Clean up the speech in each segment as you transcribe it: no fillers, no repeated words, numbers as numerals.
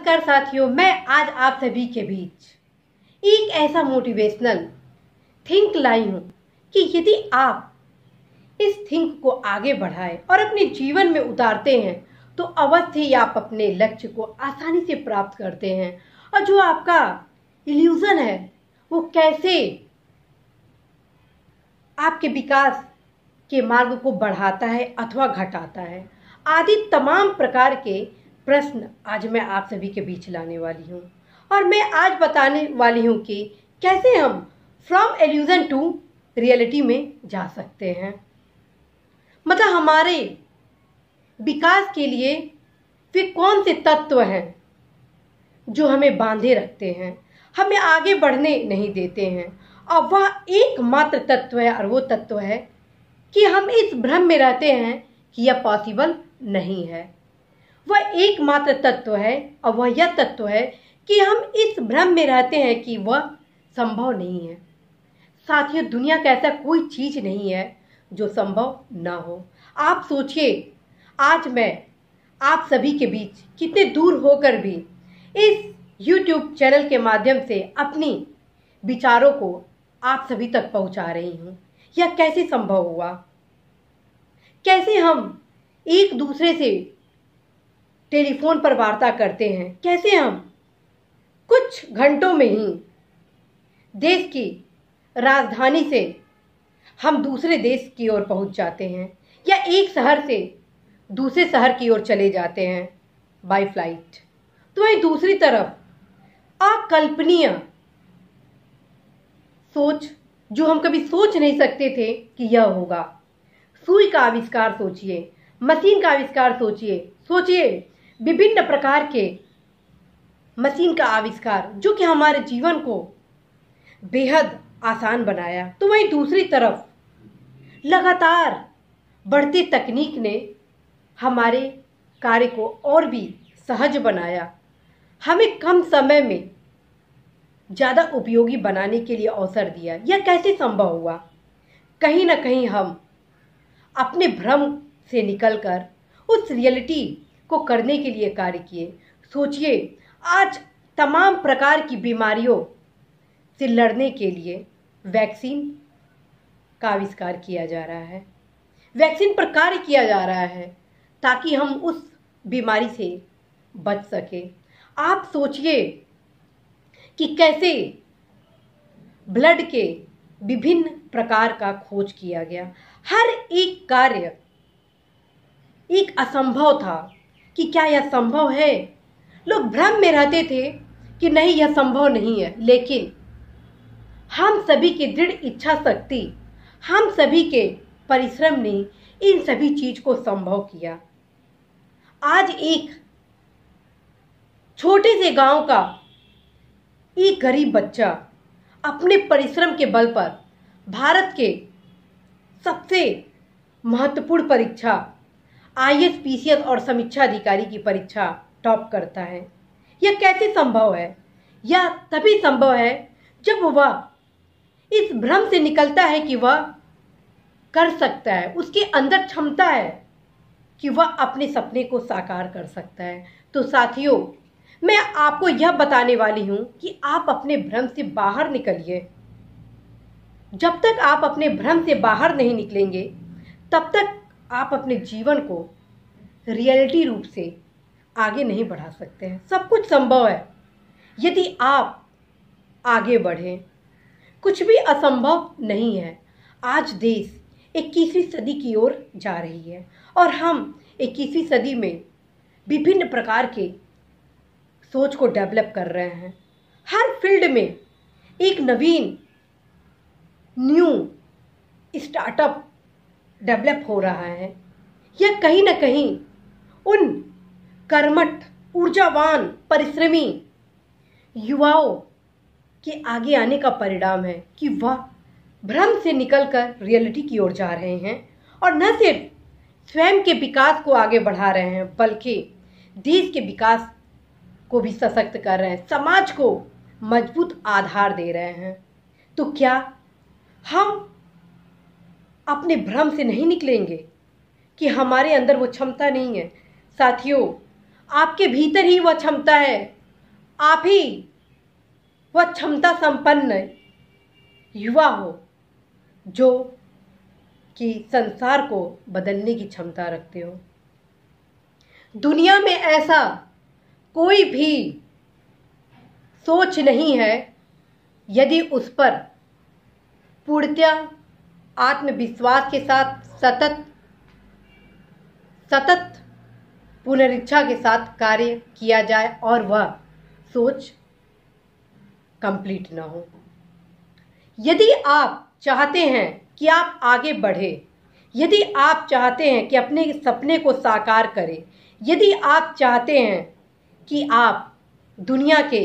नमस्कार साथियों, मैं आज आप सभी के बीच एक ऐसा मोटिवेशनल थिंक लाई हूँ कि यदि आप इस थिंक को आगे बढ़ाएं और अपने जीवन में उतारते हैं तो अवश्य ही आप अपने लक्ष्य को आसानी से प्राप्त करते हैं। और जो आपका इल्यूजन है वो कैसे आपके विकास के मार्ग को बढ़ाता है अथवा घटाता है, आदि तमाम प्रकार के प्रश्न आज मैं आप सभी के बीच लाने वाली हूँ। और मैं आज बताने वाली हूँ कि कैसे हम फ्रॉम इल्यूजन टू रियलिटी में जा सकते हैं। मतलब हमारे विकास के लिए वे कौन से तत्व हैं जो हमें बांधे रखते हैं, हमें आगे बढ़ने नहीं देते हैं। और वह एकमात्र तत्व है और वो तत्व है कि हम इस भ्रम में रहते हैं कि यह पॉसिबल नहीं है। वह एकमात्र तत्व है और वह यह तत्व है कि हम इस भ्रम में रहते हैं कि वह संभव नहीं है। साथियों, दुनिया का ऐसा कोई चीज नहीं है जो संभव ना हो। आप सोचिए, आज मैं आप सभी के बीच कितने दूर होकर भी इस YouTube चैनल के माध्यम से अपनी विचारों को आप सभी तक पहुंचा रही हूं। यह कैसे संभव हुआ? कैसे हम एक दूसरे से टेलीफोन पर वार्ता करते हैं, कैसे हम कुछ घंटों में ही देश की राजधानी से हम दूसरे देश की ओर पहुंच जाते हैं, या एक शहर से दूसरे शहर की ओर चले जाते हैं बाय फ्लाइट। तो वहीं दूसरी तरफ अकल्पनीय सोच, जो हम कभी सोच नहीं सकते थे कि यह होगा। सुई का आविष्कार सोचिए, मशीन का आविष्कार सोचिए विभिन्न प्रकार के मशीन का आविष्कार जो कि हमारे जीवन को बेहद आसान बनाया। तो वहीं दूसरी तरफ लगातार बढ़ती तकनीक ने हमारे कार्य को और भी सहज बनाया, हमें कम समय में ज़्यादा उपयोगी बनाने के लिए अवसर दिया। यह कैसे संभव हुआ? कहीं ना कहीं हम अपने भ्रम से निकलकर उस रियलिटी को करने के लिए कार्य किए। सोचिए, आज तमाम प्रकार की बीमारियों से लड़ने के लिए वैक्सीन का आविष्कार किया जा रहा है, वैक्सीन पर कार्य किया जा रहा है ताकि हम उस बीमारी से बच सके। आप सोचिए कि कैसे ब्लड के विभिन्न प्रकार का खोज किया गया। हर एक कार्य एक असंभव था कि क्या यह संभव है। लोग भ्रम में रहते थे कि नहीं, यह संभव नहीं है, लेकिन हम सभी की दृढ़ इच्छा शक्ति, हम सभी के परिश्रम ने इन सभी चीज को संभव किया। आज एक छोटे से गांव का एक गरीब बच्चा अपने परिश्रम के बल पर भारत के सबसे महत्वपूर्ण परीक्षा IAS, PCS और समीक्षा अधिकारी की परीक्षा टॉप करता है। यह कैसे संभव है? यह तभी संभव है जब वह इस भ्रम से निकलता है कि वह कर सकता है, उसके अंदर क्षमता है कि वह अपने सपने को साकार कर सकता है। तो साथियों, मैं आपको यह बताने वाली हूं कि आप अपने भ्रम से बाहर निकलिए। जब तक आप अपने भ्रम से बाहर नहीं निकलेंगे तब तक आप अपने जीवन को रियलिटी रूप से आगे नहीं बढ़ा सकते हैं। सब कुछ संभव है यदि आप आगे बढ़ें, कुछ भी असंभव नहीं है। आज देश 21वीं सदी की ओर जा रही है और हम 21वीं सदी में विभिन्न प्रकार के सोच को डेवलप कर रहे हैं। हर फील्ड में एक नवीन न्यू स्टार्टअप डेवलप हो रहा है। यह कहीं ना कहीं उन कर्मठ, ऊर्जावान, परिश्रमी युवाओं के आगे आने का परिणाम है कि वह भ्रम से निकलकर रियलिटी की ओर जा रहे हैं और न सिर्फ स्वयं के विकास को आगे बढ़ा रहे हैं बल्कि देश के विकास को भी सशक्त कर रहे हैं, समाज को मजबूत आधार दे रहे हैं। तो क्या हम अपने भ्रम से नहीं निकलेंगे कि हमारे अंदर वो क्षमता नहीं है? साथियों, आपके भीतर ही वह क्षमता है आप ही वह क्षमता संपन्न युवा हो जो कि संसार को बदलने की क्षमता रखते हो। दुनिया में ऐसा कोई भी सोच नहीं है यदि उस पर पूर्णतः आत्मविश्वास के साथ सतत पुनरीक्षा के साथ कार्य किया जाए और वह सोच कंप्लीट ना हो। यदि आप चाहते हैं कि आप आगे बढ़े, यदि आप चाहते हैं कि अपने सपने को साकार करें, यदि आप चाहते हैं कि आप दुनिया के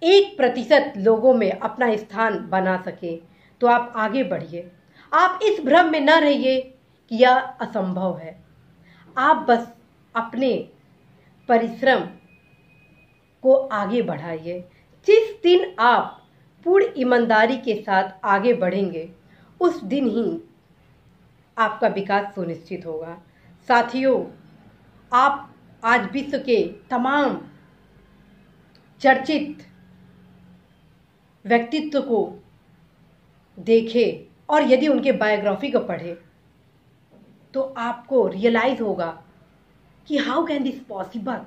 1% लोगों में अपना स्थान बना सके, तो आप आगे बढ़िए। आप इस भ्रम में न रहिए कि यह असंभव है। आप बस अपने परिश्रम को आगे बढ़ाइए। जिस दिन आप पूर्ण ईमानदारी के साथ आगे बढ़ेंगे, उस दिन ही आपका विकास सुनिश्चित होगा। साथियों, आप आज विश्व के तमाम चर्चित व्यक्तित्व को देखें और यदि उनके बायोग्राफी को पढ़ें तो आपको रियलाइज होगा कि हाउ कैन दिस पॉसिबल,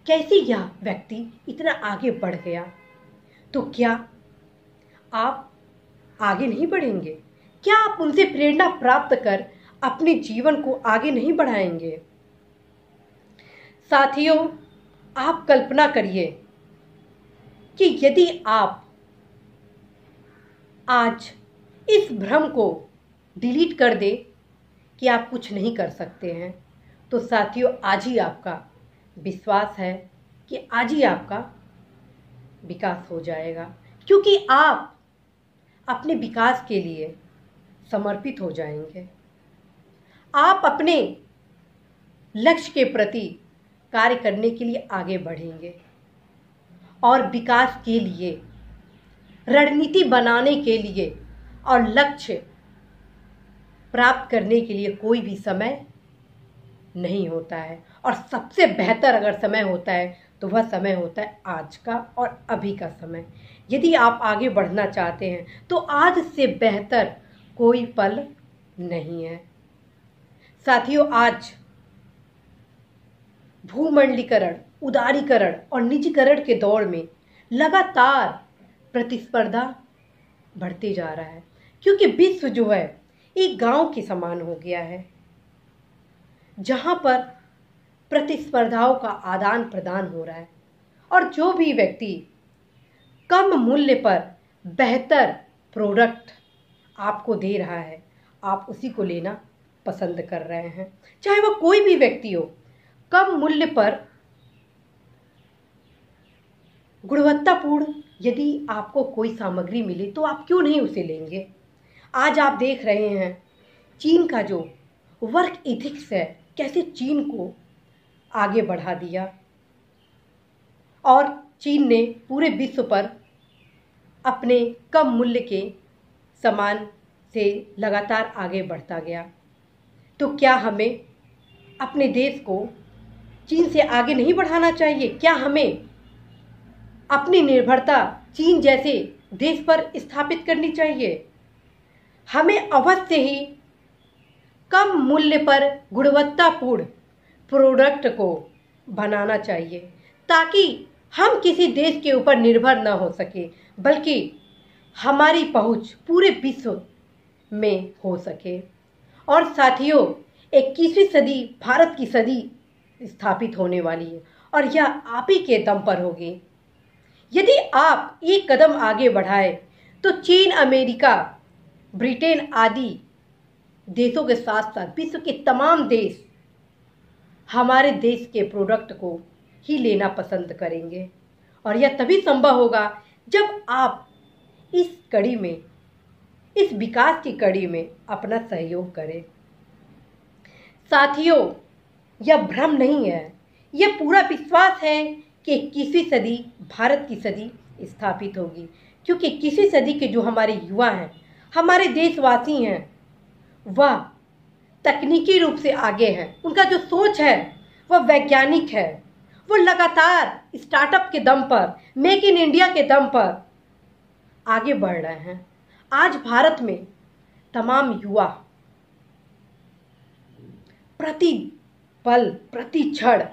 कैसे यह व्यक्ति इतना आगे बढ़ गया। तो क्या आप आगे नहीं बढ़ेंगे? क्या आप उनसे प्रेरणा प्राप्त कर अपने जीवन को आगे नहीं बढ़ाएंगे? साथियों, आप कल्पना करिए कि यदि आप आज इस भ्रम को डिलीट कर दे कि आप कुछ नहीं कर सकते हैं, तो साथियों आज ही आपका विश्वास है कि आज ही आपका विकास हो जाएगा, क्योंकि आप अपने विकास के लिए समर्पित हो जाएंगे। आप अपने लक्ष्य के प्रति कार्य करने के लिए आगे बढ़ेंगे और विकास के लिए, रणनीति बनाने के लिए और लक्ष्य प्राप्त करने के लिए कोई भी समय नहीं होता है। और सबसे बेहतर अगर समय होता है तो वह समय होता है आज का और अभी का समय। यदि आप आगे बढ़ना चाहते हैं तो आज से बेहतर कोई पल नहीं है। साथियों, आज भूमंडलीकरण, उदारीकरण और निजीकरण के दौर में लगातार प्रतिस्पर्धा बढ़ते जा रहा है, क्योंकि विश्व जो है एक गांव के समान हो गया है, जहां पर प्रतिस्पर्धाओं का आदान प्रदान हो रहा है और जो भी व्यक्ति कम मूल्य पर बेहतर प्रोडक्ट आपको दे रहा है, आप उसी को लेना पसंद कर रहे हैं। चाहे वह कोई भी व्यक्ति हो, कम मूल्य पर गुणवत्तापूर्ण यदि आपको कोई सामग्री मिले तो आप क्यों नहीं उसे लेंगे। आज आप देख रहे हैं चीन का जो वर्क एथिक्स है, कैसे चीन को आगे बढ़ा दिया और चीन ने पूरे विश्व पर अपने कम मूल्य के सामान से लगातार आगे बढ़ता गया। तो क्या हमें अपने देश को चीन से आगे नहीं बढ़ाना चाहिए? क्या हमें अपनी निर्भरता चीन जैसे देश पर स्थापित करनी चाहिए? हमें अवश्य ही कम मूल्य पर गुणवत्तापूर्ण प्रोडक्ट को बनाना चाहिए, ताकि हम किसी देश के ऊपर निर्भर न हो सके, बल्कि हमारी पहुंच पूरे विश्व में हो सके। और साथियों, 21वीं सदी भारत की सदी स्थापित होने वाली है और यह आप ही के दम पर होगी। यदि आप एक कदम आगे बढ़ाए तो चीन, अमेरिका, ब्रिटेन आदि देशों के साथ साथ विश्व के तमाम देश हमारे देश के प्रोडक्ट को ही लेना पसंद करेंगे। और यह तभी संभव होगा जब आप इस कड़ी में, इस विकास की कड़ी में अपना सहयोग करें। साथियों, यह भ्रम नहीं है, यह पूरा विश्वास है कि 21वीं सदी भारत की सदी स्थापित होगी, क्योंकि 21वीं सदी के जो हमारे युवा हैं, हमारे देशवासी हैं, वह तकनीकी रूप से आगे हैं। उनका जो सोच है वह वैज्ञानिक है, वो लगातार स्टार्टअप के दम पर, मेक इन इंडिया के दम पर आगे बढ़ रहे हैं। आज भारत में तमाम युवा प्रति पल, प्रति क्षण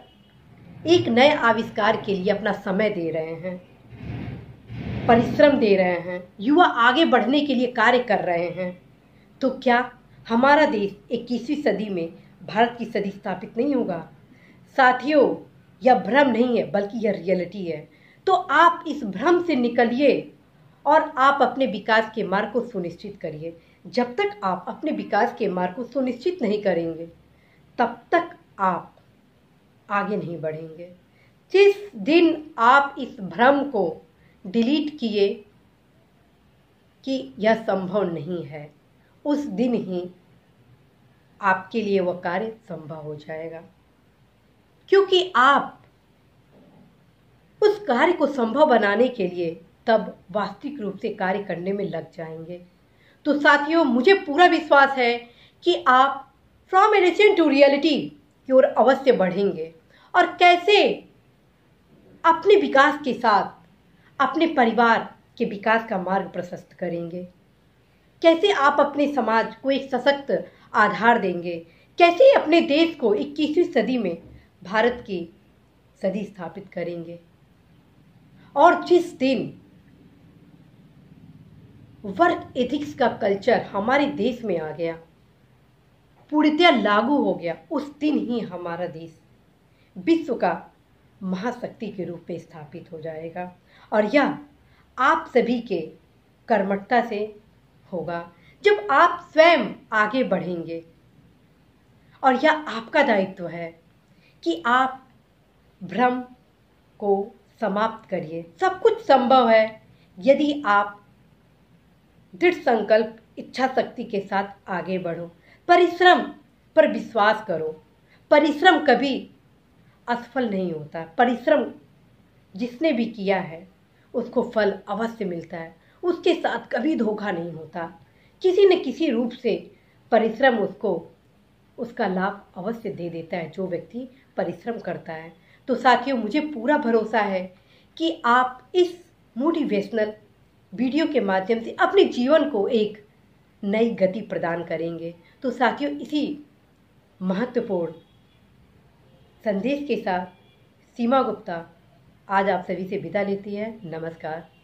एक नए आविष्कार के लिए अपना समय दे रहे हैं, परिश्रम दे रहे हैं, युवा आगे बढ़ने के लिए कार्य कर रहे हैं। तो क्या हमारा देश 21वीं सदी में भारत की सदी स्थापित नहीं होगा? साथियों, यह भ्रम नहीं है बल्कि यह रियलिटी है। तो आप इस भ्रम से निकलिए और आप अपने विकास के मार्ग को सुनिश्चित करिए। जब तक आप अपने विकास के मार्ग को सुनिश्चित नहीं करेंगे तब तक आप आगे नहीं बढ़ेंगे। जिस दिन आप इस भ्रम को डिलीट किए कि यह संभव नहीं है, उस दिन ही आपके लिए वह कार्य संभव हो जाएगा, क्योंकि आप उस कार्य को संभव बनाने के लिए तब वास्तविक रूप से कार्य करने में लग जाएंगे। तो साथियों, मुझे पूरा विश्वास है कि आप फ्रॉम इल्यूजन टू रियलिटी की ओर अवश्य बढ़ेंगे और कैसे अपने विकास के साथ अपने परिवार के विकास का मार्ग प्रशस्त करेंगे, कैसे आप अपने समाज को एक सशक्त आधार देंगे, कैसे अपने देश को 21वीं सदी में भारत की सदी स्थापित करेंगे। और जिस दिन वर्क एथिक्स का कल्चर हमारे देश में आ गया, पूर्णतया लागू हो गया, उस दिन ही हमारा देश विश्व का महाशक्ति के रूप में स्थापित हो जाएगा। और यह आप सभी के कर्मठता से होगा, जब आप स्वयं आगे बढ़ेंगे। और यह आपका दायित्व है कि आप भ्रम को समाप्त करिए। सब कुछ संभव है यदि आप दृढ़ संकल्प, इच्छा शक्ति के साथ आगे बढ़ो। परिश्रम पर विश्वास करो। परिश्रम कभी असफल नहीं होता। परिश्रम जिसने भी किया है उसको फल अवश्य मिलता है, उसके साथ कभी धोखा नहीं होता। किसी न किसी रूप से परिश्रम उसको उसका लाभ अवश्य दे देता है, जो व्यक्ति परिश्रम करता है। तो साथियों, मुझे पूरा भरोसा है कि आप इस मोटिवेशनल वीडियो के माध्यम से अपने जीवन को एक नई गति प्रदान करेंगे। तो साथियों, इसी महत्वपूर्ण संदेश के साथ सीमा गुप्ता आज आप सभी से विदा लेती है। नमस्कार।